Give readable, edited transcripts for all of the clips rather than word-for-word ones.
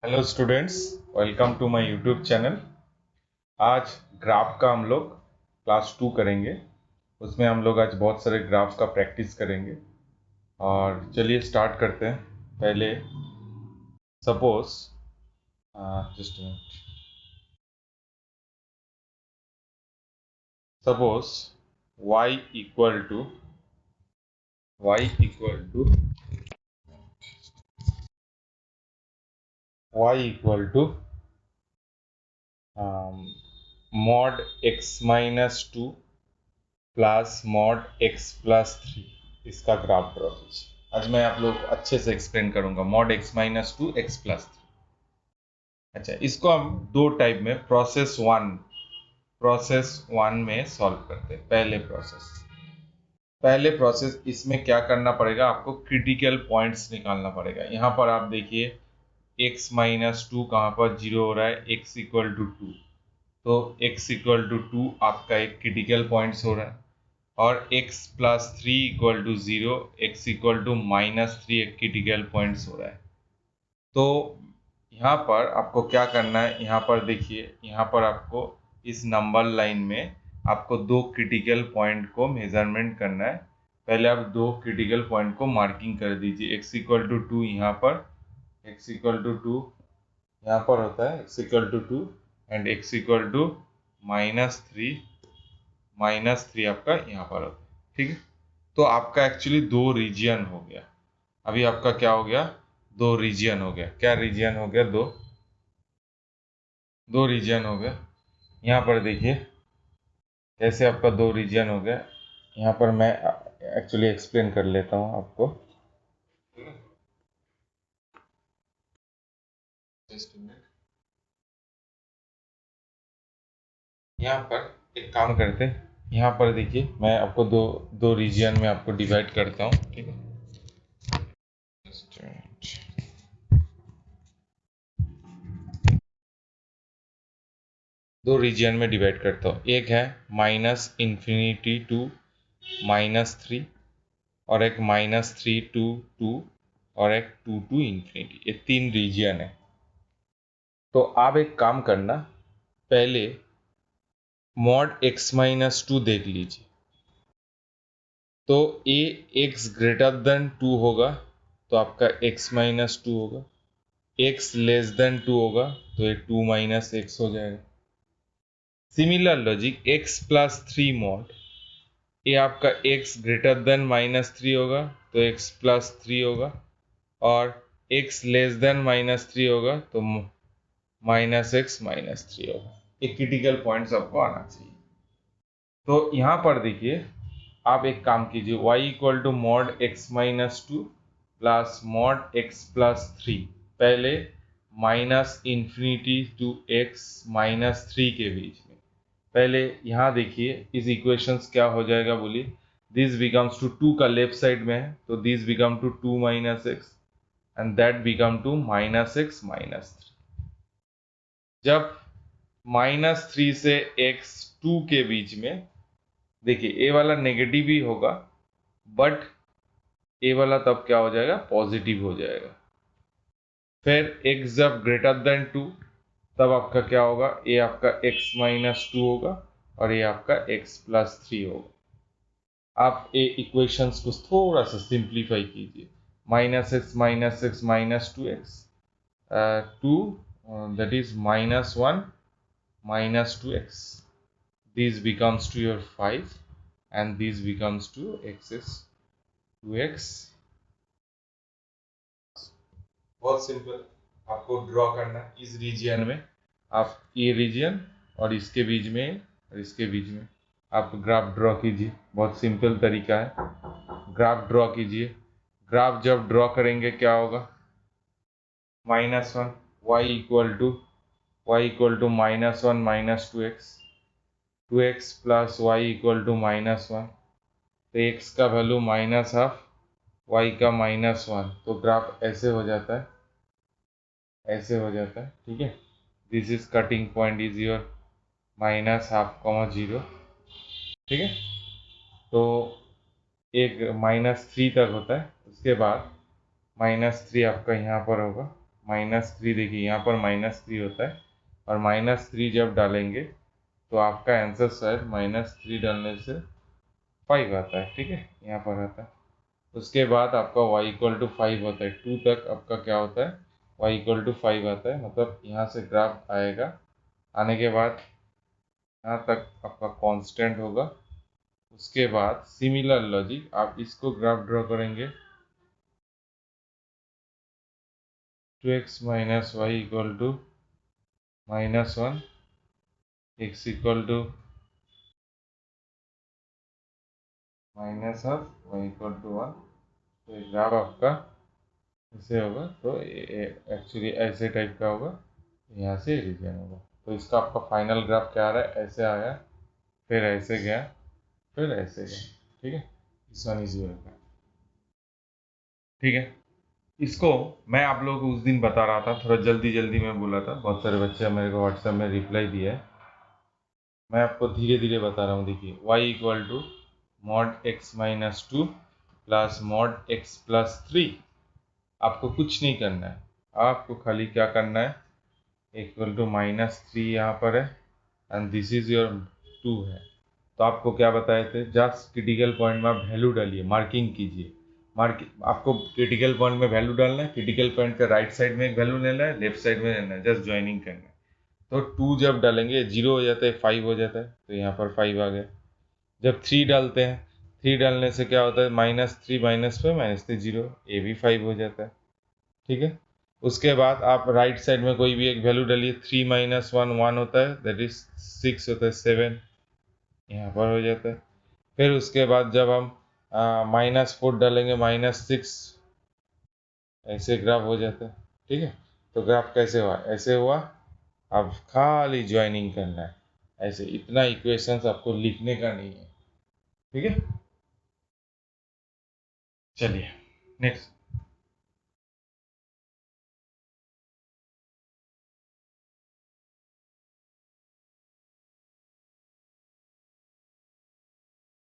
Hello students, welcome to my YouTube channel. आज graph का हम लोग क्लास 2 करेंगे। उसमें हम लोग आज बहुत सारे ग्राफ का प्रैक्टिस करेंगे। और चलिए स्टार्ट करते हैं। पहले suppose just minute, suppose y equal to y equal to y equal to mod x minus two plus mod x plus three, इसका ग्राफ ड्रॉ कीजिए। आज मैं आप लोग अच्छे से एक्सप्लेन करूंगा mod x minus two x plus three. अच्छा, इसको हम दो टाइप में प्रोसेस वन में सॉल्व करते हैं। पहले प्रोसेस इसमें क्या करना पड़ेगा, आपको क्रिटिकल पॉइंट्स निकालना पड़ेगा। यहाँ पर आप देखिए x माइनस टू कहाँ पर जीरो हो रहा है, x इक्वल टू टू, तो x इक्वल टू टू आपका एक क्रिटिकल पॉइंट्स हो रहा है। और x plus three equal to zero, x equal to minus three एक क्रिटिकल पॉइंट्स हो रहा है। तो यहाँ पर आपको क्या करना है, यहाँ पर देखिए, यहाँ पर आपको इस नंबर लाइन में आपको दो क्रिटिकल पॉइंट को मेजरमेंट करना है। पहले आप दो क्रिटिकल पॉइंट को मार्किंग कर दीजिए। x इक्वल टू टू यहाँ पर, x इक्वल टू टू यहाँ पर होता है, x equal to two and x equal to minus three आपका यहाँ पर होता है। ठीक है, तो आपका एक्चुअली दो रीजियन हो गया। अभी आपका क्या हो गया, दो रीजियन हो गया। क्या रीजियन हो गया, दो दो रीजियन हो गया। यहाँ पर देखिए कैसे आपका दो रीजियन हो गया। यहाँ पर मैं एक्चुअली एक्सप्लेन कर लेता हूँ आपको। यहाँ पर एक काम करते हैं, यहाँ पर देखिए मैं आपको दो दो रीजियन में आपको डिवाइड करता हूँ। ठीक है, दो रीजियन में डिवाइड करता हूँ। एक है minus infinity to minus three, और एक माइनस थ्री टू टू, और एक टू टू इन्फिनिटी। ये तीन रीजियन है। तो आप एक काम करना, पहले मॉड एक्स माइनस टू देख लीजिए। तो ए एक्स ग्रेटर देन टू होगा तो आपका एक्स माइनस टू होगा, एक्स लेस देन टू होगा तो ये टू माइनस एक्स हो जाएगा। Similar logic x plus three mod, ये आपका x greater than minus three होगा तो x प्लस थ्री होगा, और x less than minus three होगा तो माइनस एक्स माइनस थ्री होगा। एक क्रिटिकल पॉइंट्स आपको आना चाहिए। तो यहाँ पर देखिए, आप एक काम कीजिए, y equal to mod x minus two plus mod x plus three. पहले minus infinity to x minus three के बीच में, पहले यहाँ देखिए इस इक्वेशंस क्या हो जाएगा, बोलिए। दिस बिकम्स टू टू का लेफ्ट साइड में है तो this become to two minus x and that become to minus x minus three. जब माइनस थ्री से एक्स टू के बीच में देखिए ए वाला नेगेटिव ही होगा, बट ए वाला तब क्या हो जाएगा, पॉजिटिव हो जाएगा। फिर x जब ग्रेटर देन टू, तब आपका क्या होगा, ये आपका x माइनस टू होगा और ये आपका x प्लस थ्री होगा। आप ये इक्वेशंस को थोड़ा सा सिंप्लीफाई कीजिए। Minus x minus two x two, that is minus one minus two x, this becomes to your five and this becomes to x is two x. बहुत simple, आपको draw करना है इस रीजियन में। आप ये रीजियन और इसके बीच में और इसके बीच में आप ग्राफ ड्रॉ कीजिए। बहुत सिंपल तरीका है, ग्राफ ड्रॉ कीजिए। ग्राफ जब ड्रॉ करेंगे क्या होगा, minus one, y equal to minus one minus two x plus y equal to minus one, तो एक्स का वैल्यू माइनस हाफ, वाई का माइनस वन, तो ग्राफ ऐसे हो जाता है, ऐसे हो जाता है। ठीक है, this is cutting point is your minus half comma zero. ठीक है, तो एक माइनस थ्री तक होता है, उसके बाद माइनस थ्री आपका यहाँ पर होगा, -3 देखिए यहाँ पर -3 होता है, और -3 जब डालेंगे तो आपका आंसर शायद -3 डालने से 5 आता है, ठीक है, यहाँ पर आता है। उसके बाद आपका y=5 होता है, 2 तक आपका क्या होता है, y=5 आता है, मतलब यहाँ से ग्राफ आएगा, आने के बाद यहाँ तक आपका कांस्टेंट होगा। उसके बाद सिमिलर लॉजिक आप इसको ग्राफ ड्रॉ करेंगे, 2x - y = -1, x = -1, y = 1। तो ये ग्राफ आपका ऐसे होगा, तो एक्चुअली ऐसे टाइप का होगा, यहाँ से रीजन होगा। तो इसका आपका फाइनल ग्राफ क्या आ रहा है, ऐसे आया, फिर ऐसे गया, फिर ऐसे गया, ठीक है। इस वन इज योर का, ठीक है। इसको मैं आप लोगों को उस दिन बता रहा था, थोड़ा जल्दी जल्दी में बोला था, बहुत सारे बच्चे मेरे को व्हाट्सएप में रिप्लाई दिया है। मैं आपको धीरे धीरे बता रहा हूँ। देखिए y = mod x - 2 plus mod x + 3। आपको कुछ नहीं करना है, आपको खाली क्या करना है, इक्वल टू -3 यहाँ पर है, एंड दिस इज योर 2 है। तो आपको क्या बताए थे, जस्ट क्रिटिकल पॉइंट में आप वैल्यू डालिए, मार्किंग कीजिए। आपको क्रिटिकल पॉइंट में वैल्यू डालना है, क्रिटिकल पॉइंट के राइट साइड में एक वैल्यू लेना है, लेफ्ट साइड में लेना है, जस्ट ज्वाइनिंग करना है। तो 2 जब डालेंगे 0 हो जाता है, 5 हो जाता है, तो यहाँ पर 5 आ गया। जब 3 डालते हैं, 3 डालने से क्या होता है, -3 - 5 - 3 0, ये भी 5 हो जाता है, ठीक है। उसके बाद आप राइट साइड में कोई भी एक वैल्यू डालिए, 3 - 1 1 होता है, दैट इज 6 होता है, 7 यहाँ पर हो जाता है। फिर उसके बाद जब हम -4 डालेंगे, -6, ऐसे ग्राफ हो जाता है, ठीक है। तो ग्राफ कैसे हुआ, ऐसे हुआ। अब खाली ज्वाइनिंग करना है, ऐसे इतना इक्वेशंस आपको लिखने का नहीं है, ठीक है। चलिए नेक्स्ट।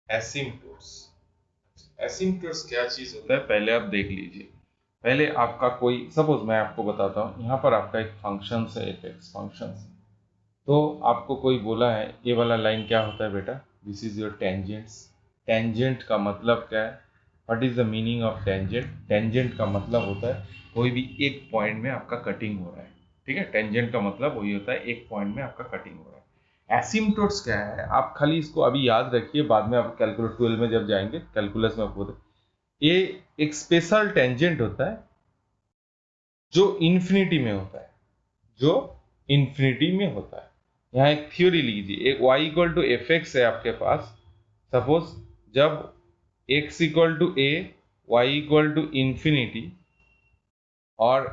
एसिम्प्टोट्स। एसिम्प्टोट्स क्या चीज़ होता है, पहले आप देख लीजिए। पहले आपका कोई, सपोज मैं आपको बताता हूँ, यहाँ पर आपका एक फंक्शन है, एक एक्स फंक्शन। तो आपको कोई बोला है, ये वाला लाइन क्या होता है बेटा, this is your tangents. Tangent का मतलब क्या है, what is the meaning of tangent. Tangent का मतलब होता है कोई भी एक पॉइंट में आपका कटिंग हो रहा है, ठीक है। टेंजेंट का मतलब वही होता है, एक पॉइंट में आपका कटिंग हो रहा है। एसिम्प्टोट्स क्या है, आप खाली इसको अभी याद रखिए, बाद में आप कैलकुलस 12 में जब जाएंगे, कैलकुलस में आपको ये एक स्पेशल टेंजेंट होता है जो इन्फिनिटी में होता है, जो इन्फिनिटी में होता है। यहाँ एक थ्योरी लीजिए, एक y=fx है आपके पास। सपोज जब x=a, y=infinity, और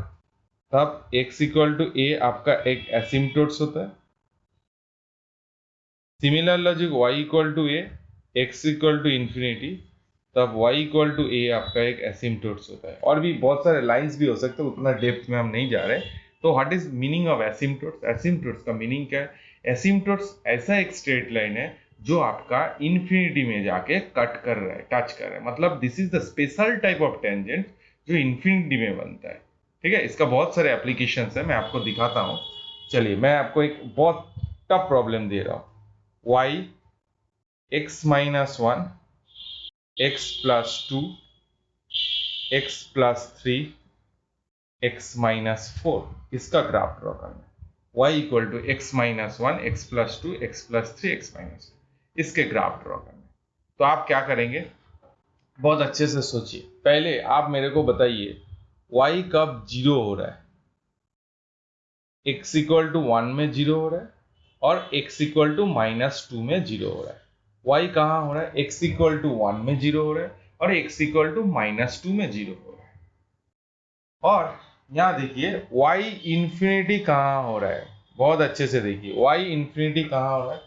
तब x=a आपका एक एसिम्प्टोट्स होता है। सिमिलर लॉजिक y=a, x=infinity, तब y=a आपका एक एसिम्प्टोट्स होता है। और भी बहुत सारे लाइंस भी हो सकते हैं, उतना डेप्थ में हम नहीं जा रहे। तो what is meaning of asymptotes, asymptotes का मीनिंग क्या है, एसिम्प्टोट्स ऐसा एक स्ट्रेट लाइन है जो आपका इन्फिनिटी में जाके कट कर रहा है, टच कर रहा है, मतलब this is the special type of tangent जो इन्फिनिटी में बनता है, ठीक है। इसका बहुत सारे एप्लीकेशंस है, मैं आपको दिखाता हूँ। चलिए मैं आपको एक बहुत टफ प्रॉब्लम दे रहा हूँ, y x - 1 x + 2 x + 3 x - 4, इसका ग्राफ ड्रॉ करना है। y = x - 1 x + 2 x + 3 x - 4, इसके ग्राफ ड्रॉ करना है। तो आप क्या करेंगे, बहुत अच्छे से सोचिए। पहले आप मेरे को बताइए y कब 0 हो रहा है, x = 1 में 0 हो रहा है, और x = -2 में 0 हो रहा है। y कहाँ हो रहा है, x = 1 में 0 हो रहा है, और x = -2 में 0 हो रहा है। और यहाँ देखिए y इंफिनिटी कहाँ हो रहा है, बहुत अच्छे से देखिए y इंफिनिटी कहाँ हो रहा है,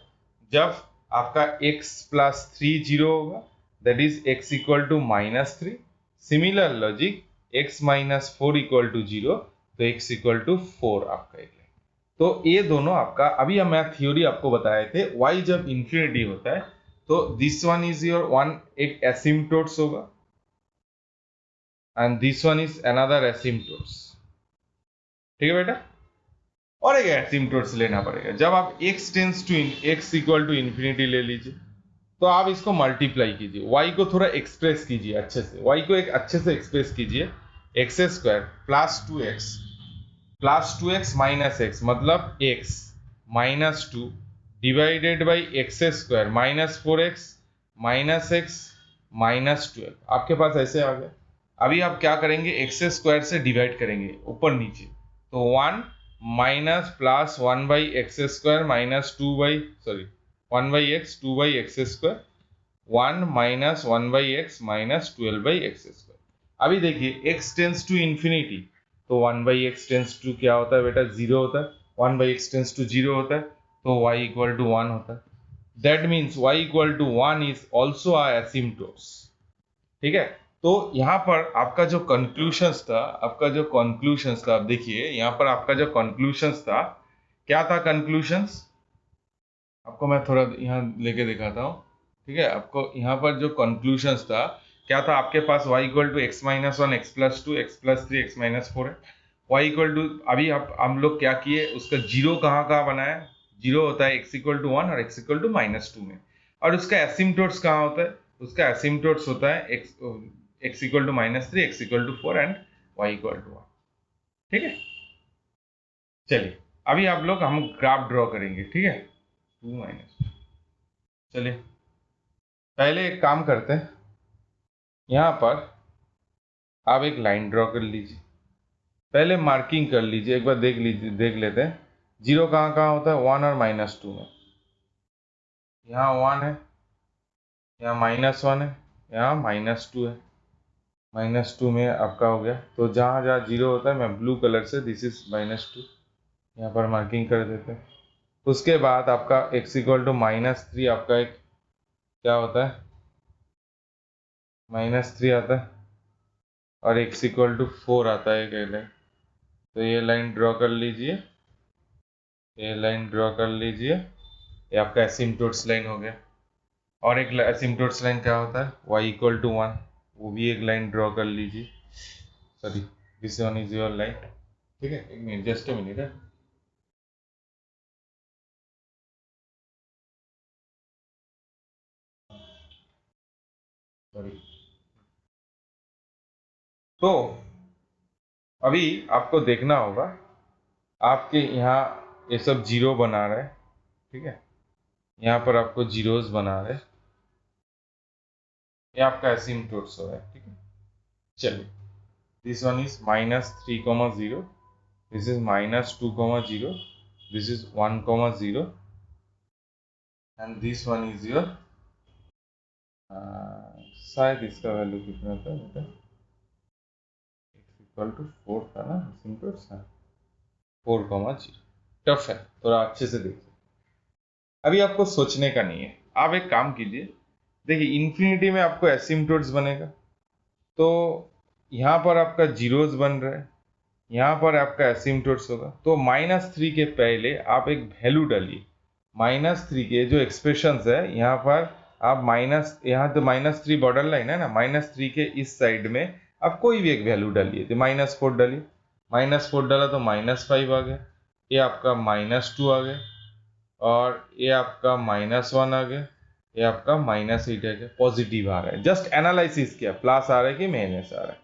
जब आपका x + 3 0 होगा, that is x = -3। Similar logic x - 4 = 0, तो x = 4 आपका एक। तो ये दोनों आपका, अभी हम मैं थ्योरी आपको बताए थे, y जब इंफिनिटी होता है तो this one is your one, एक एसिम्प्टोट्स होगा, and this one is another asymptotes. ठीक है बेटा। और एक एसिम्पटोट्स लेना पड़ेगा। जब आप x tends to x equal to infinity ले लीजिए तो आप इसको मल्टीप्लाई कीजिए, y को थोड़ा एक्सप्रेस कीजिए अच्छे से, y को एक अच्छे से एक्सप्रेस कीजिए, x square plus two x minus x मतलब x minus two divided by x square minus 4x minus x minus 12 आपके पास ऐसे आ गया। अभी आप क्या करेंगे, एक्स स्क्वायर से डिवाइड करेंगे ऊपर नीचे, तो 1 minus plus 1 by x square minus 2 by 1 by x 2 by x square 1 minus 1 by x minus 12 by x square. अभी देखिए x टेंस टू इन्फिनिटी तो 1 बाई एक्स टेंस टू क्या होता है बेटा, 0 होता है। 1 बाई एक्स टेंस टू 0 होता है तो y इक्वल टू 1 होता है। That means y equal to 1 is also a asymptotes. ठीक है, तो यहाँ पर आपका जो कंक्लूशंस था, आप देखिए यहाँ पर आपका जो कंक्लूशंस था, क्या था कंक्लूशंस, आपको मैं थोड़ा यहाँ लेके दिखाता हूँ। ठीक है, आपको यहाँ पर जो कंक्लूशंस था क्या था, आपके पास y equal to x minus one x plus two x plus three x minus four है। y इक्वल टू, अभी आप हम लोग क्या किए, उसका जीरो कहाँ कहाँ बनाया, जीरो होता है x इक्वल टू वन और x equal to minus two में, और उसका एसिम्पटोट्स कहाँ होता है, उसका एसिम्पटोट्स होता है x equal to minus three x equal to four and y equal to one. ठीक है, चलिए अभी आप लोग हम ग्राफ ड्रॉ करेंगे। ठीक है, टू माइनस, चलिए पहले एक काम करते हैं, यहाँ पर आप एक लाइन ड्रॉ कर लीजिए, पहले मार्किंग कर लीजिए, एक बार देख लेते हैं जीरो कहाँ कहाँ होता है, वन और माइनस टू में। यहाँ वन है, यहाँ माइनस वन है, यहाँ माइनस टू है, माइनस टू में आपका हो गया। तो जहाँ जहाँ जीरो होता है मैं ब्लू कलर से दिस इज माइनस टू यहाँ पर मार्किंग कर देते हैं। उसके बाद आपका x equal to minus three, आपका एक क्या होता है, माइनस थ्री आता है, और x इक्वल टू फोर आता है एक लाइन। तो ये लाइन ड्रॉ कर लीजिए, ये लाइन ड्रॉ कर लीजिए, ये आपका एसिम्पटोट्स लाइन हो गया। और एक एसिम्पटोट्स लाइन क्या होता है, y इक्वल टू वन, वो भी एक लाइन ड्रॉ कर लीजिए। Sorry, this one is your line. ठीक है, एक मिनट, जस्ट ए मिनट है। सॉरी, तो अभी आपको देखना होगा, आपके यहाँ ये सब जीरो बना रहे हैं। ठीक है, यहाँ पर आपको जीरोस बना रहे हैं, ये आपका एसिम्पटोट्स हो रहा है। ठीक है, चलिए this one is minus three comma zero, this is minus two comma zero, this is one comma zero, and this one is your, शायद इसका वैल्यू कितना था बेटा, एक्स इक्वल टू फोर था ना एसिम्पटोट्स, हाँ फोर कॉमा जीरो। टफ है, थोड़ा अच्छे से देखिए, अभी आपको सोचने का नहीं है। आप एक काम कीजिए, देखिए इन्फिनिटी में आपको एसिम्पटोट्स बनेगा, तो यहाँ पर आपका जीरोस बन रहा है, यहाँ पर आपका एसिम्पटोट्स होगा, तो माइनस थ्री के पहले आप एक वैल्यू डालिए। माइनस थ्री के जो एक्सप्रेशंस है यहाँ पर आप माइनस, यहाँ तो माइनस थ्री बॉर्डर लाइन है ना, माइनस थ्री के इस साइड में आप कोई भी एक वैल्यू डालिए, तो माइनस फोर डालिए, माइनस फोर डाला तो माइनस फाइव आ गया, ये आपका माइनस टू आ गया, और ये आपका माइनस वन आ गया, ये आपका माइनस एट आ गया, पॉजिटिव आ रहा है। जस्ट एनालिसिस किया, प्लस आ रहा है कि माइनस आ रहा है।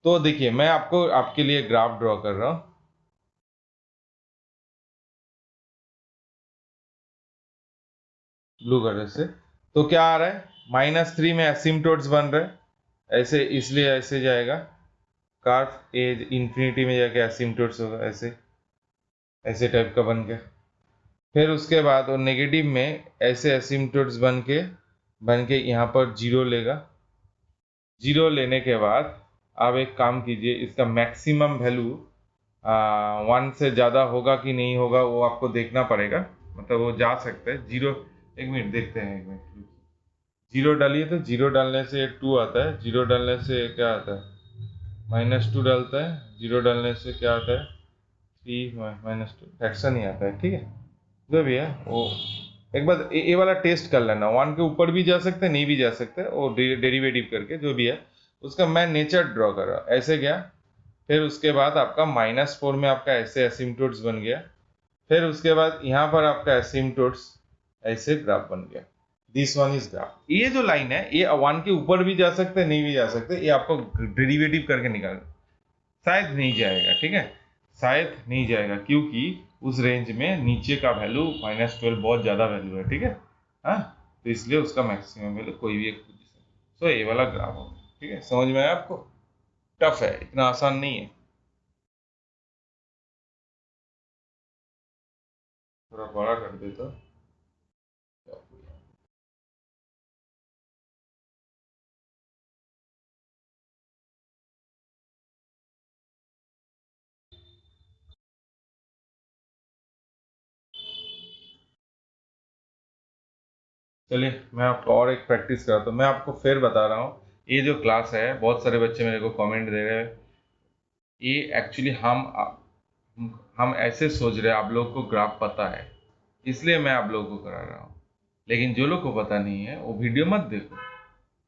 तो देखिए मैं आपको आपके लिए ग्राफ ड्रॉ कर रहा हूँ, ब्लू कलर से। तो क्या आ रहा है, माइनस थ्री में एसिम्पटोट्स बन रहे हैं ऐसे, इसलिए ऐसे जाएगा कर्व, ए इंफिनिटी में जाके एसिम्पटोट्स होगा ऐसे, ऐसे टाइप का बन गया। फिर उसके बाद और नेगेटिव में ऐसे एसिम्पटोट्स बन के यहाँ पर जीरो लेगा। जीरो लेने के बाद आप एक काम कीजिए, इसका मैक्सिमम वैल्यू वन से ज़्यादा होगा कि नहीं होगा वो आपको देखना पड़ेगा, मतलब वो जा सकता है जीरो। एक मिनट देखते हैं, एक मिनट, जीरो डालिए तो जीरो डालने से टू आता है, जीरो डालने से क्या आता है, माइनस टू डालता है, जीरो डालने से क्या आता है, थ्री माइनस टू, फ्रैक्शन ही आता है। ठीक है, जो भी है वो एक बार ये वाला टेस्ट कर लेना, वन के ऊपर भी जा सकते हैं नहीं भी जा सकते, और डेरिवेटिव करके जो भी है उसका मैं नेचर ड्रॉ कर रहा हूँ, ऐसे गया फिर उसके बाद आपका -4 में आपका ऐसे एसिम्पटोट्स बन गया, फिर उसके बाद यहाँ पर आपका एसिम्पटोट्स ऐसे ग्राफ बन गया। This one is graph. ये जो लाइन है ये 1 के ऊपर भी जा सकते, नहीं भी जा सकते, ये आपको डेरिवेटिव करके निकाल, शायद नहीं जाएगा, ठीक है, शायद नहीं जाएगा, क्योंकि उस रेंज में नीचे का वैल्यू -12 बहुत ज़्यादा वैल्यू है, ठीक है, हाँ, तो इसलिए उसका मैक्सिमम वैल्यू कोई भी एक पोजीशन। सो ये वाला ग्राफ होगा, ठीक है, समझ में आया आपको? टफ है, इतना आसान नहीं है, थोड़ा बड़ा कर देता। चलिए मैं आपको और एक प्रैक्टिस कराता हूँ। मैं आपको फिर बता रहा हूँ, ये जो क्लास है बहुत सारे बच्चे मेरे को कमेंट दे रहे हैं, ये एक्चुअली हम ऐसे सोच रहे हैं आप लोगों को ग्राफ पता है, इसलिए मैं आप लोगों को करा रहा हूँ, लेकिन जो लोग को पता नहीं है वो वीडियो मत देखो,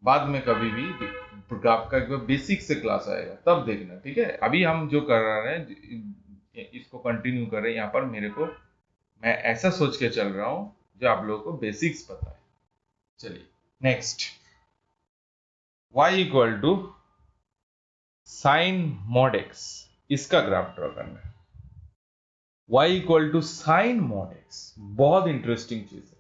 बाद में कभी भी ग्राफ का एक बेसिक से क्लास आएगा तब देखना, ठीक है। अभी हम जो कर रहे हैं इसको कंटिन्यू कर रहे हैं, यहाँ पर मेरे को मैं ऐसा सोच के चल रहा हूँ जो आप लोगों को बेसिक्स पता है। चलिए next, y equal to sine mod x, इसका ग्राफ ड्रॉ करना है। y equal to sine mod x, बहुत इंटरेस्टिंग चीज है।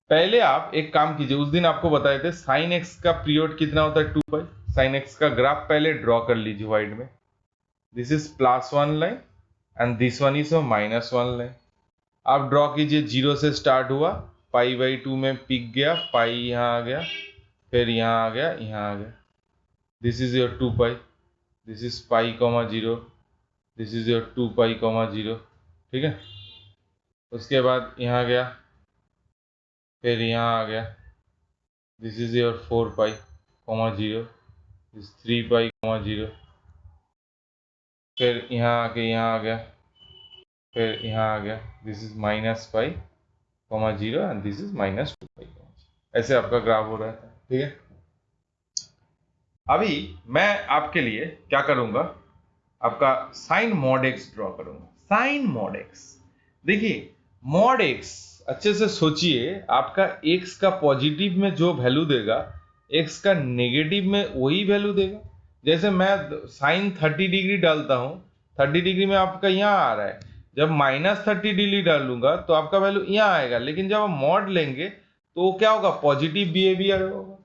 पहले आप एक काम कीजिए, उस दिन आपको बताए थे साइन x का पीरियड कितना होता है 2 पाई। साइन x का ग्राफ पहले ड्रॉ कर लीजिए वाइड में, this is +1 line and this one is -1 line. आप ड्रॉ कीजिए, 0 से स्टार्ट हुआ, π/2 में पिक गया, पाई यहाँ आ गया, फिर यहाँ आ गया, यहाँ आ गया, this is your 2 pi, this is π, 0, this is your 2 pi, 0, ठीक है। उसके बाद यहाँ गया, फिर यहाँ आ गया, this is your 4 pi, 0, this 3 पाई, 0, फिर यहाँ आके यहाँ आ गया, फिर यहाँ आ गया, this is -pi, 0 and this is -2 पाई, ऐसे आपका ग्राफ हो रहा है, ठीक है। अभी मैं आपके लिए क्या करूंगा, आपका साइन मॉड एक्स ड्रॉ करूंगा। साइन मॉड एक्स, देखिए मॉड एक्स अच्छे से सोचिए, आपका एक्स का पॉजिटिव में जो वैल्यू देगा, एक्स का नेगेटिव में वही वैल्यू देगा। जैसे मैं साइन 30 डिग्री डालता हूँ, 30 डिग्री में आपका यहाँ आ रहा है, जब -30 डिग्री डालूंगा तो आपका वैल्यू यहाँ आएगा, लेकिन जब हम मॉड लेंगे तो क्या होगा, पॉजिटिव बिहेवियर होगा।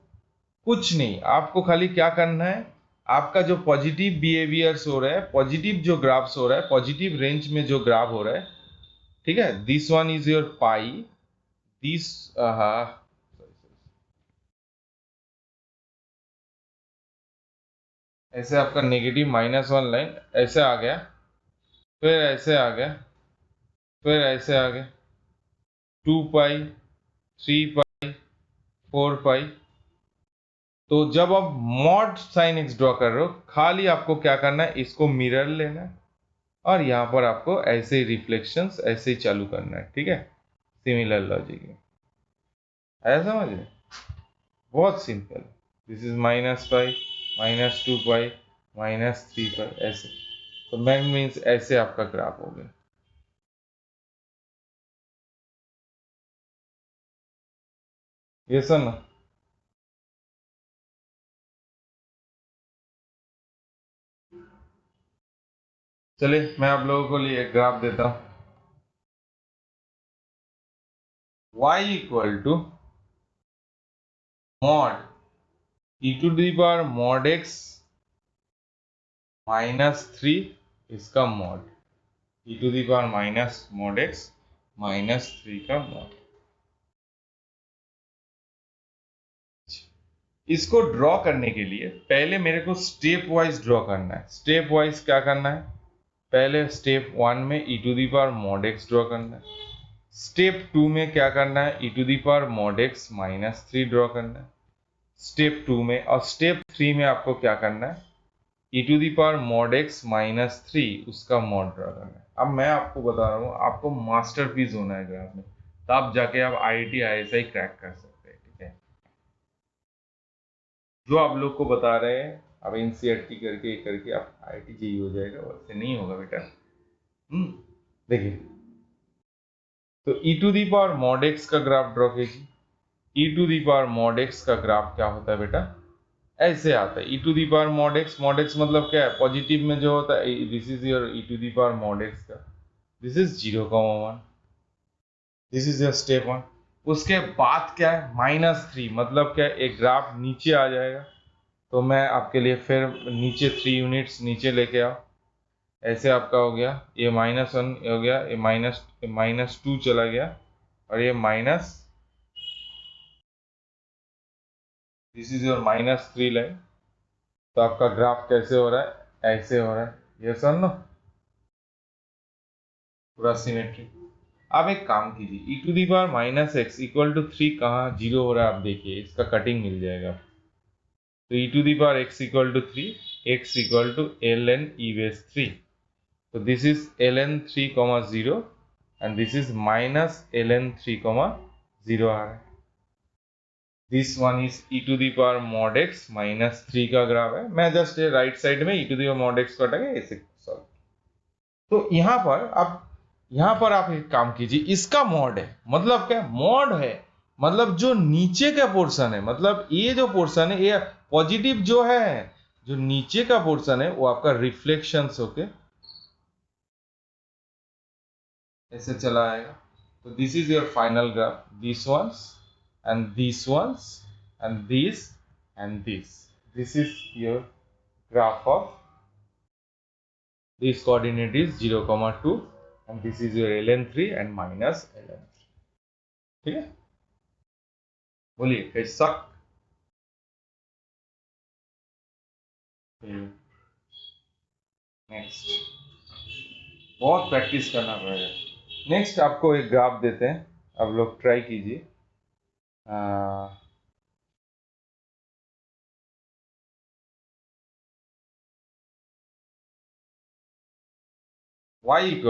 कुछ नहीं, आपको खाली क्या करना है, आपका जो पॉजिटिव बिहेवियर्स हो रहा है, पॉजिटिव जो ग्राफ्स हो रहा है, पॉजिटिव रेंज में जो ग्राफ हो रहा है, ठीक है, this one is your pi, this ऐसे आपका नेगेटिव -1 लाइन ऐसे आ गया, फिर ऐसे आ गया, फिर ऐसे आ गया, 2 पाई, 3 पाई, 4 पाई। तो जब आप मॉड साइन एक्स ड्रॉ कर रहे हो, खाली आपको क्या करना है, इसको मिरर लेना है और यहाँ पर आपको ऐसे ही रिफ्लेक्शंस ऐसे ही चालू करना है, ठीक है, सिमिलर लॉजिक में। आया समझ में? बहुत सिंपल। दिस इज -पाई, -2 पाई, -3 पाई, ऐसे। तो मैन मीन्स ऐसे आपका ग्राफ हो गया। ये सर ना, चलिए मैं आप लोगों को लिए एक ग्राफ देता हूँ। y equal to mod e⁻mod x -3, इसका मॉड e⁻mod x -3 का मॉड। इसको ड्रॉ करने के लिए पहले मेरे को स्टेप वाइज ड्रॉ करना है। स्टेप वाइज क्या करना है, पहले स्टेप 1 में e⁻mod x ड्रॉ करना है, स्टेप 2 में क्या करना है, e⁻mod x -3 ड्रॉ करना है स्टेप 2 में, और स्टेप 3 में आपको क्या करना है, e⁻mod x -3 उसका मॉड ड्रॉ करना है। अब मैं आपको बता रहा हूँ, आपको मास्टरपीस होना है ग्राफ में, तब जाके आप IIT ISI क्रैक कर सकते हैं, ठीक है। जो आप लोग को बता रहे हैं अब एनसीईआरटी करके आप IIT JEE हो जाएगा, वैसे नहीं होगा बेटा। देखिए, तो e⁻mod x का ग्राफ ड्रॉ कीजिए। e⁻mod x का ग्राफ क्या होता है बेटा, ऐसे आता है। e⁻mod x, mod x मतलब क्या है, पॉजिटिव में जो होता है, this is your e⁻mod x का, this is 0,1, this is your step 1। उसके बाद क्या है, -3 मतलब क्या है, एक ग्राफ नीचे आ जाएगा। तो मैं आपके लिए फिर नीचे 3 यूनिट्स नीचे लेके आओ, ऐसे आपका हो गया, ये -1 हो गया, ये -2 चला गया, और ये minus, this is your -3 line. तो आपका ग्राफ कैसे हो रहा है, ऐसे हो रहा है, ये सर नो, पूरा सिमेट्री। आप एक काम कीजिए, e⁻−x = 3 कहाँ 0 हो रहा है, आप देखिए, इसका कटिंग मिल जाएगा। तो e⁻x = 3, x = ln e⁻3। तो this is ln 3, 0 and this is -ln 3, 0 आ रहा है। This one is e⁻mod x -3 का ग्राफ है। मैं जस्ट राइट साइड में e⁻mod x को हटा के ऐसे सॉल्व। तो यहाँ पर आप एक काम कीजिए, इसका मॉड है, मतलब क्या मॉड है, मतलब जो नीचे का पोर्शन है, मतलब ये जो पोर्शन है, ये पॉजिटिव जो है, जो नीचे का पोर्शन है वो आपका रिफ्लेक्शंस होके ऐसे चला आएगा। तो this is your final graph, this ones and this ones and this is your graph of, this coordinate is 0,2 and this is your ln3 and -ln3। ठीक है, बोलिए कैसा। नेक्स्ट, बहुत प्रैक्टिस करना पड़ेगा। नेक्स्ट आपको एक ग्राफ देते हैं, आप लोग ट्राई कीजिए। y =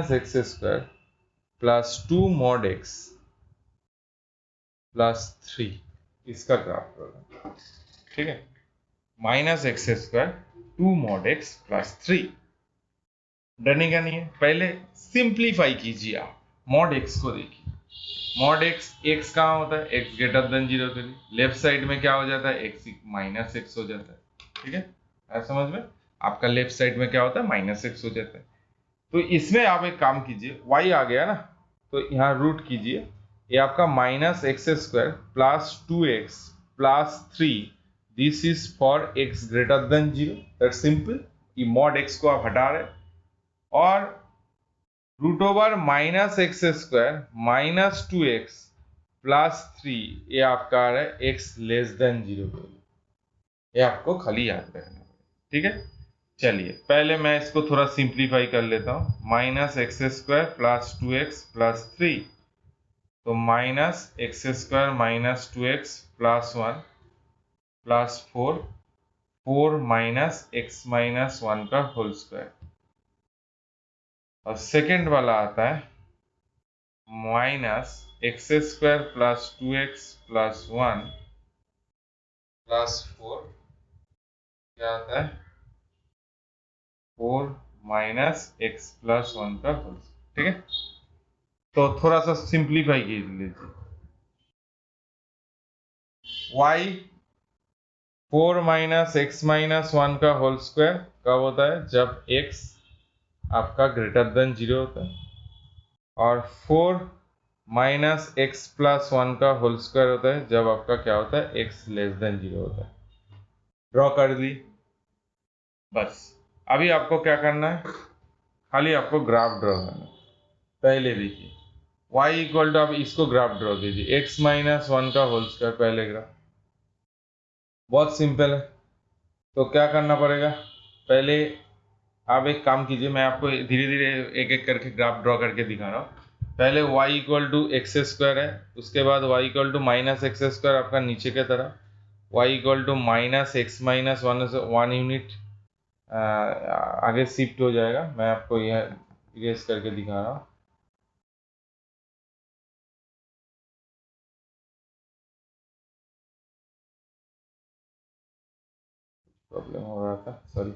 √/-x² plus 2 mod x plus 3, इसका ग्राफ होगा। ठीक है, -x², 2 mod x प्लस 3। डरने का नहीं है, पहले सिंप्लीफाई कीजिए। आप mod x को देखिए, mod x कहाँ होता है, x > 0 के लिए, लेफ्ट साइड में क्या हो जाता है, x हो जाता है। ठीक है, समझ में, आपका लेफ्ट साइड में क्या होता है, -x हो जाता है। तो इसमें आप एक काम कीजिए, y आ गया ना, तो यहाँ रूट कीजिए, ये आपका -x² plus 2x plus 3, this is for x > 0, that simple. ये mod x को आप हटा रहे, और √/-x² -2x प्लस 3, ये आपका आ रहा है x <0 के लिए। ये आपको खाली याद रखना है। ठीक है, चलिए पहले मैं इसको थोड़ा सिंप्लीफाई कर लेता हूँ। -x² प्लस 2x प्लस 3, तो -x² - 2x plus 1 plus 4 -x - 1 का होल स्क्वायर, और सेकेंड वाला आता है -x² plus 2x plus 1 plus 4, क्या आता है 4 -x प्लस 1 का होल। ठीक है, तो थोड़ा सा सिंप्लीफाई कीज लीजिए। y 4 -x - 1 का होल स्क्वायर कब होता है, जब x आपका > 0 होता है, और 4 -x प्लस 1 का होल स्क्वायर होता है जब आपका क्या होता है, x < 0 होता है। ड्रॉ कर दी, बस। अभी आपको क्या करना है, खाली आपको ग्राफ ड्रॉ करना है। पहले देखिए, y = आप इसको ग्राफ ड्रॉ कीजिए, x - 1 का होल स्क्वायर, पहले ग्राफ, बहुत सिंपल है। तो क्या करना पड़ेगा, पहले आप एक काम कीजिए, मैं आपको धीरे धीरे एक एक करके ग्राफ ड्रॉ करके दिखा रहा हूँ। पहले y = x² है, उसके बाद y = -x² आपका नीचे की तरफ, y = -x - 1 यूनिट आगे शिफ्ट हो जाएगा। मैं आपको यह इरेज करके दिखा रहा हूँ। प्रॉब्लम हो रहा था, सॉरी।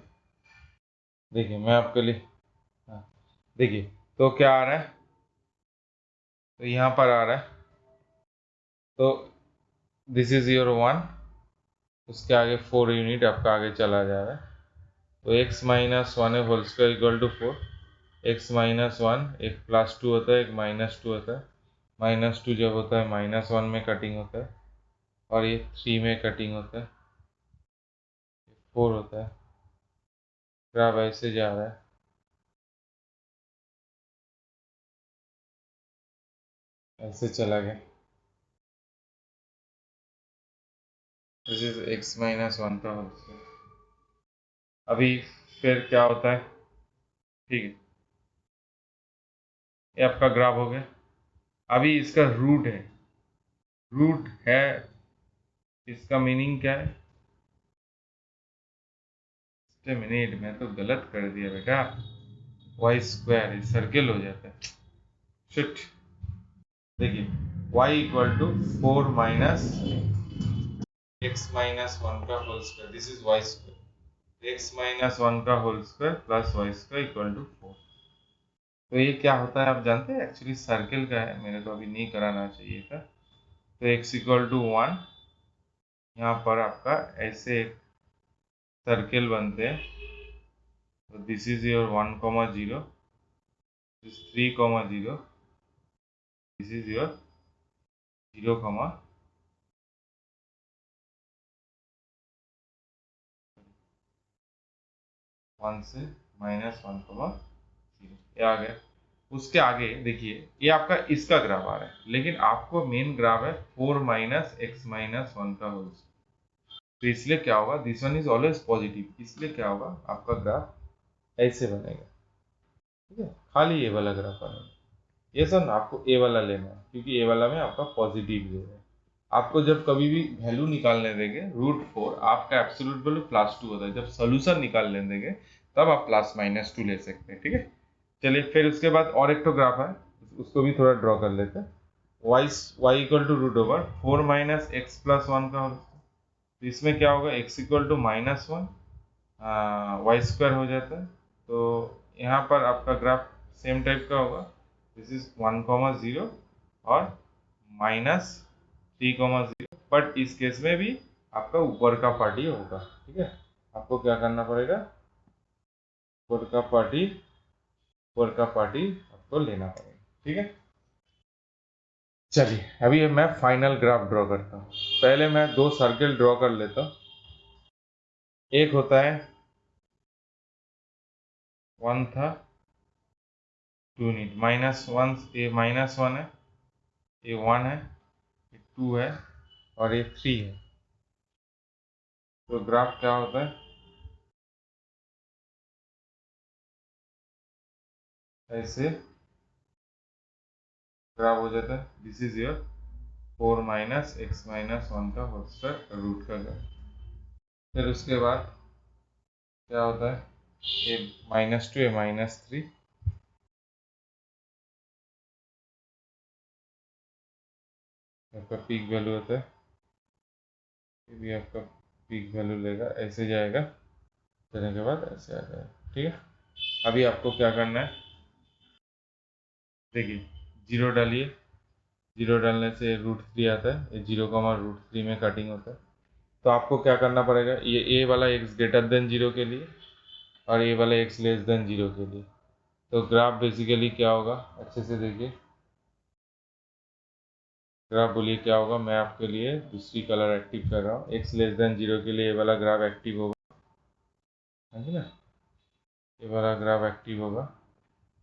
देखिए मैं आपके लिए, हाँ देखिए, तो क्या आ रहा है, तो यहाँ पर आ रहा है, तो दिस इज योर 1, उसके आगे 4 यूनिट आपका आगे चला जा रहा है, तो x माइनस वन है whole square equal to 4। x minus one, एक प्लस 2 होता है, एक माइनस 2 होता है। माइनस 2 जब होता है माइनस 1 में कटिंग होता है, और ये 3 में कटिंग होता है, 4 होता है। ग्राफ ऐसे जा रहा है, ऐसे चला गया। This is x minus one का होल स्क्वायर। अभी फिर क्या होता है, ठीक है, ये आपका ग्राफ हो गया। अभी इसका रूट है, रूट है, इसका मीनिंग क्या है, मिनट में तो गलत कर दिया बेटा, वाई स्क्वायर सर्किल हो जाता है, शिट। देखिए y equal to 4 minus x minus one का whole square, this is y square, x minus one का whole square plus y square equal to 4। तो ये क्या होता है आप जानते हैं, एक्चुअली सर्किल का है, मेरे को अभी नहीं कराना चाहिए था। तो एक्स इक्वल टू 1, यहाँ पर आपका ऐसे एक सर्किल बनते हैं, तो this is your 1 comma 0, this 3 comma 0, this is your 0 comma 1 से माइनस 1 कॉमा 0, ये आ गया। उसके आगे देखिए, ये आपका इसका ग्राफ आ रहा है, लेकिन आपको मेन ग्राफ है 4 माइनस एक्स माइनस वन का होल, तो इसलिए क्या होगा, this one is always positive, इसलिए क्या होगा आपका ग्राफ ऐसे बनेगा, ठीक है, खाली ए वाला ग्राफ बनेगा। ये सर आपको ए वाला लेना है, क्योंकि ए वाला में आपका पॉजिटिव जो है, आपको जब कभी भी वैल्यू निकालने देंगे √4, आपका एब्सोल्यूट वैल्यू +2 होता है, जब सोल्यूशन निकालने देंगे तब आप +-2 ले सकते हैं, ठीक है। चलिए फिर उसके बाद और एक तो ग्राफ है, उसको भी थोड़ा ड्रॉ कर लेते हैं। Y equal to √4 minus x plus one का होल, तो इसमें क्या होगा, x equal to -1, y square हो जाता है। तो यहाँ पर आपका ग्राफ सेम टाइप का होगा, दिस इज 1 कॉमा 0 और -3 कॉमा 0, बट इस केस में भी आपका ऊपर का पार्टी होगा, ठीक है। आपको क्या करना पड़ेगा, ऊपर का पार्टी, ऊपर का पार्टी आपको लेना पड़ेगा, ठीक है। चलिए अभी मैं फाइनल ग्राफ ड्रॉ करता हूँ। पहले मैं दो सर्किल ड्रॉ कर लेता हूँ। एक होता है 1 था, 2 यूनिट, -1, ये -1 है, ये 1 है, ये 2 है, और ये 3 है। तो ग्राफ क्या होता है, ऐसे ग्राफ हो जाता है, this is your 4 minus x minus one का होल स्क्वायर रूट का ग्राफ। फिर उसके बाद क्या होता है, ये -2 है, -3, आपका पीक वैल्यू होता है, ये भी आपका पीक वैल्यू लेगा, ऐसे जाएगा, करने के बाद ऐसे आ जाएगा, ठीक है। अभी आपको क्या करना है, देखिए जीरो डालिए, जीरो डालने से √3 आता है, ये 0, √3 में कटिंग होता है। तो आपको क्या करना पड़ेगा, ये ए वाला x ग्रेटर देन 0 के लिए और ए वाला x लेस देन 0 के लिए। तो ग्राफ बेसिकली क्या होगा, अच्छे से देखिए, ग्राफ बोलिए क्या होगा, मैं आपके लिए दूसरी कलर एक्टिव कर रहा हूँ। x लेस देन 0 के लिए ये वाला ग्राफ एक्टिव होगा, है ना, ये वाला ग्राफ एक्टिव होगा।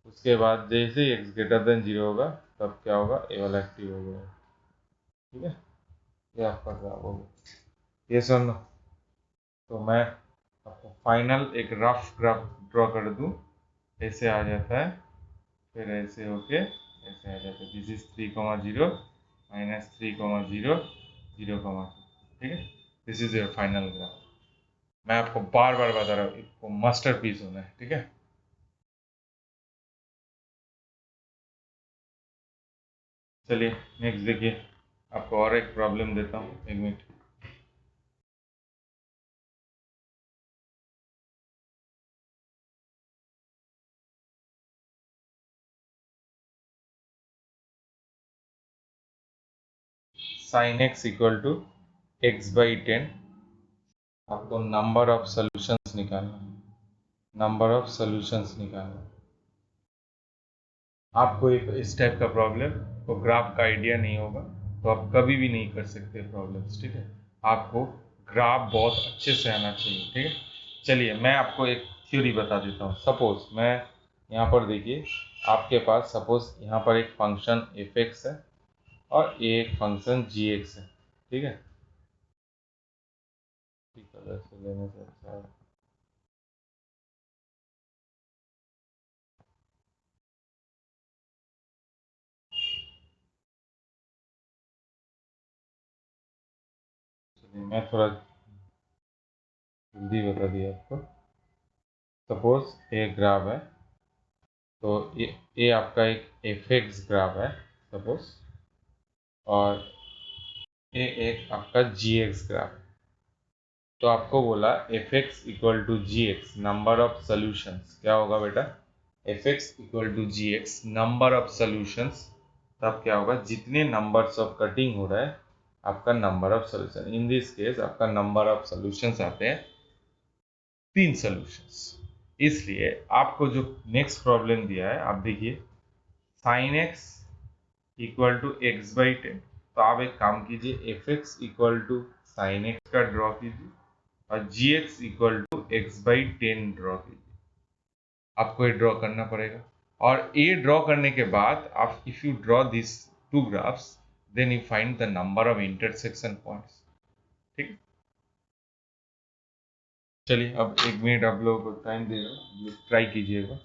उसके बाद जैसे ही x ग्रेटर देन 0 होगा तब क्या होगा, ये वाला एक्टिव हो गया, ठीक है। ये आपका ग्राफ होगा, ये सुन। तो मैं आपको फाइनल एक रफ ग्राफ ड्रॉ कर दूँ, ऐसे आ जाता है, फिर ऐसे होके ऐसे आ जाता है, दिस इज 3,0 -3,0 0,2, ठीक है। This is your final graph. मैं आपको बार बार बता रहा हूँ, इसको मास्टरपीस होना है, ठीक है। चलिए नेक्स्ट देखिए, आपको और एक प्रॉब्लम देता हूँ, 1 minute. Sine x equal to x/10। आपको नंबर ऑफ सॉल्यूशंस निकालना है, नंबर ऑफ सॉल्यूशंस निकालना। आपको इस टाइप का प्रॉब्लम को ग्राफ का आइडिया नहीं होगा तो आप कभी भी नहीं कर सकते प्रॉब्लम्स, ठीक है। आपको ग्राफ बहुत अच्छे से आना चाहिए, ठीक है। चलिए मैं आपको एक थ्योरी बता देता हूँ। सपोज मैं यहाँ पर देखिए, आपके पास सपोज यहाँ पर एक फंक्शन एफ एक्स है और एक फंक्शन जी एक्स है, ठीक है। कलर से लेने से अच्छा है। चलिए मैं थोड़ा जल्दी बता दिया आपको। सपोज एक ग्राफ है, तो ये आपका एक एफ एक्स ग्राफ है सपोज, और ये एक आपका जी एक्स ग्राफ है। तो आपको बोला f x equal to g x number of solutions, क्या होगा बेटा, f x equal to g x number of solutions. तब क्या होगा, जितने नंबर्स ऑफ कटिंग हो रहा है आपका number of solution, in this case आपका नंबर ऑफ सोल्यूशंस आते हैं 3 सोल्यूशंस। इसलिए आपको जो नेक्स्ट प्रॉब्लम दिया है, आप देखिए sign x equal to x/10। तो आप एक काम कीजिए, f x equal to sine x का ड्रॉ कीजिए और g x equal to x/10 draw कीजिए। आपको ये ड्रॉ करना पड़ेगा, और ये ड्रॉ करने के बाद आप if you draw this two graphs then you find the number of intersection points, ठीक है। चलिए अब 1 मिनट आप लोगों को टाइम दे रहा हूँ, ट्राई कीजिएगा।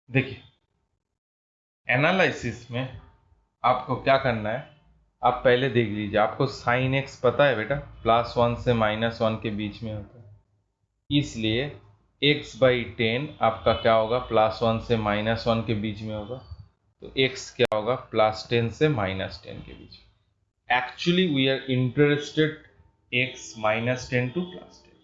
देखिए एनालिसिस में आपको क्या करना है, आप पहले देख लीजिए। आपको साइन एक्स पता है बेटा, +1 से -1 के बीच में होता है, इसलिए x/10 आपका क्या होगा, +1 से -1 के बीच में होगा। तो x क्या होगा, +10 से -10 के बीच में। Actually we are interested x -10 to +10,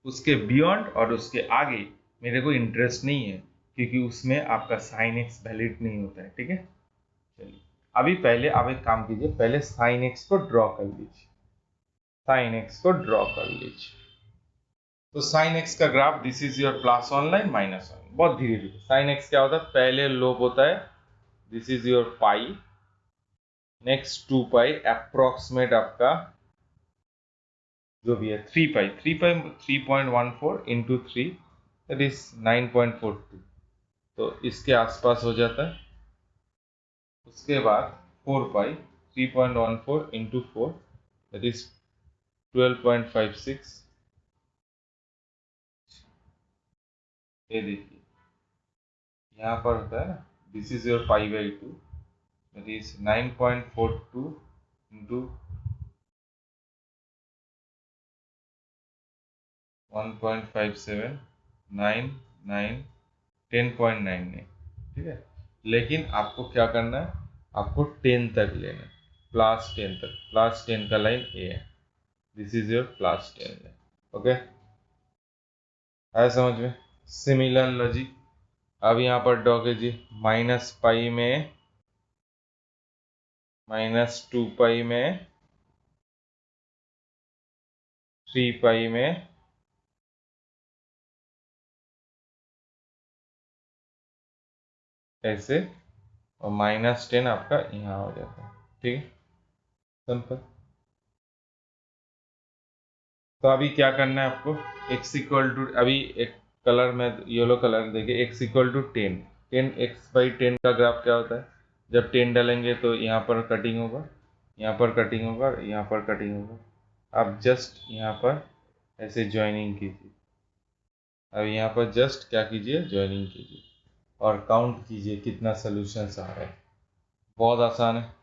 उसके बियॉन्ड और उसके आगे मेरे को इंटरेस्ट नहीं है, क्योंकि उसमें आपका साइन एक्स वैलिड नहीं होता है, ठीक है। चलिए अभी पहले आप एक काम कीजिए, पहले साइन एक्स को ड्रॉ कर लीजिए, साइन एक्स को ड्रॉ कर लीजिए। तो साइन एक्स का graph, this is your +1 line -1, बहुत धीरे धीरे। साइन एक्स क्या होता है, पहले लोब होता है, this is your pi, next 2 pi, approximate आपका जो भी है 3 पाई, 3.14 इंटू 3 दैट इज 9.42, तो इसके आसपास हो जाता है। उसके बाद 4 पाई, 3.14 इंटू 4 दैट इज 12.56। ये देखिए यहाँ पर होता है ना, this is your π/2 that is 9.42 into 1.57, 9, 9, 10.99, ठीक है। लेकिन आपको क्या करना है, आपको 10 तक लेना है, +10 तक, +10 का लाइन ए है, this is your +10 line, okay. आया समझ में। सिमिलर लॉजिक अब यहाँ पर ड्रॉ कीजिए, -π में, -2 पाई में, 3 पाई में, ऐसे, और -10 आपका यहाँ हो जाता है, ठीक है, सिंपल। तो अभी क्या करना है आपको, x इक्वल टू, अभी एक कलर में येलो कलर देखिए, x इक्वल टू 10, 10x/10 का ग्राफ क्या होता है, जब 10 डालेंगे तो यहाँ पर कटिंग होगा, यहाँ पर कटिंग होगा, यहाँ पर कटिंग होगा। आप जस्ट यहाँ पर ऐसे ज्वाइनिंग कीजिए, अब यहाँ पर जस्ट क्या कीजिए, ज्वाइनिंग कीजिए और काउंट कीजिए कितना सोल्यूशंस आ रहा है। बहुत आसान है।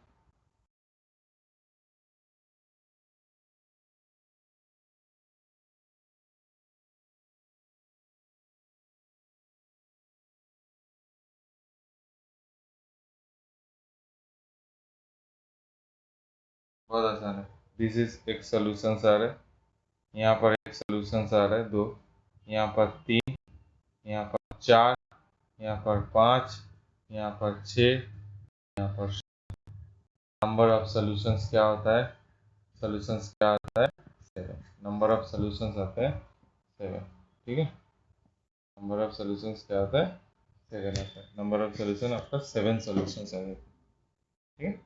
बहुत आसान है। दिस इज एक सोल्यूशन आ रहा है, यहाँ पर एक सोल्यूशन आ रहा है 2, यहाँ पर 3, यहाँ पर 4, यहाँ पर 5, यहाँ पर 6, यहाँ पर नंबर ऑफ सोल्यूशंस क्या होता है, सोल्यूशंस क्या आता है 7, नंबर ऑफ सोल्यूशंस आता है 7। ठीक है, नंबर ऑफ सोल्यूशंस क्या आता है 7 आता है, नंबर ऑफ सोल्यूशन आपका 7 सोल्यूशंस आ जाते हैं। ठीक है,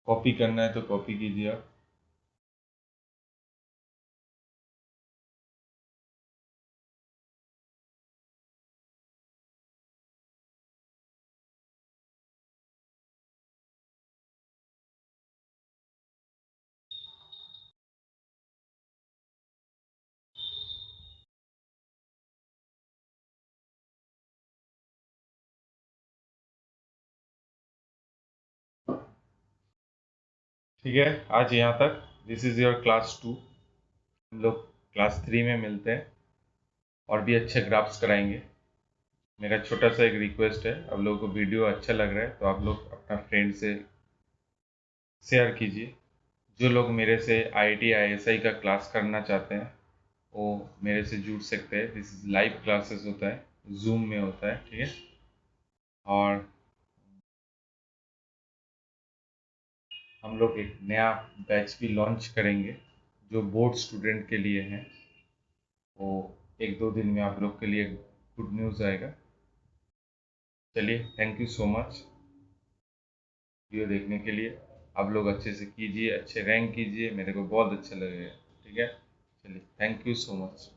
कॉपी करना है तो कॉपी कीजिए आप। ठीक है, आज यहाँ तक। This is your class 2। हम लोग क्लास 3 में मिलते हैं और भी अच्छे ग्राफ्स कराएंगे। मेरा छोटा सा एक रिक्वेस्ट है, आप लोगों को वीडियो अच्छा लग रहा है तो आप लोग अपना फ्रेंड से शेयर कीजिए। जो लोग मेरे से IIT ISI का क्लास करना चाहते हैं वो मेरे से जुड़ सकते हैं। दिस इज़ लाइव क्लासेस होता है, जूम में होता है। ठीक है, और हम लोग एक नया बैच भी लॉन्च करेंगे जो बोर्ड स्टूडेंट के लिए है। वो 1-2 दिन में आप लोग के लिए गुड न्यूज़ आएगा। चलिए, thank you so much video देखने के लिए। आप लोग अच्छे से कीजिए, अच्छे रैंक कीजिए, मेरे को बहुत अच्छा लगेगा। ठीक है, चलिए, थैंक यू सो मच।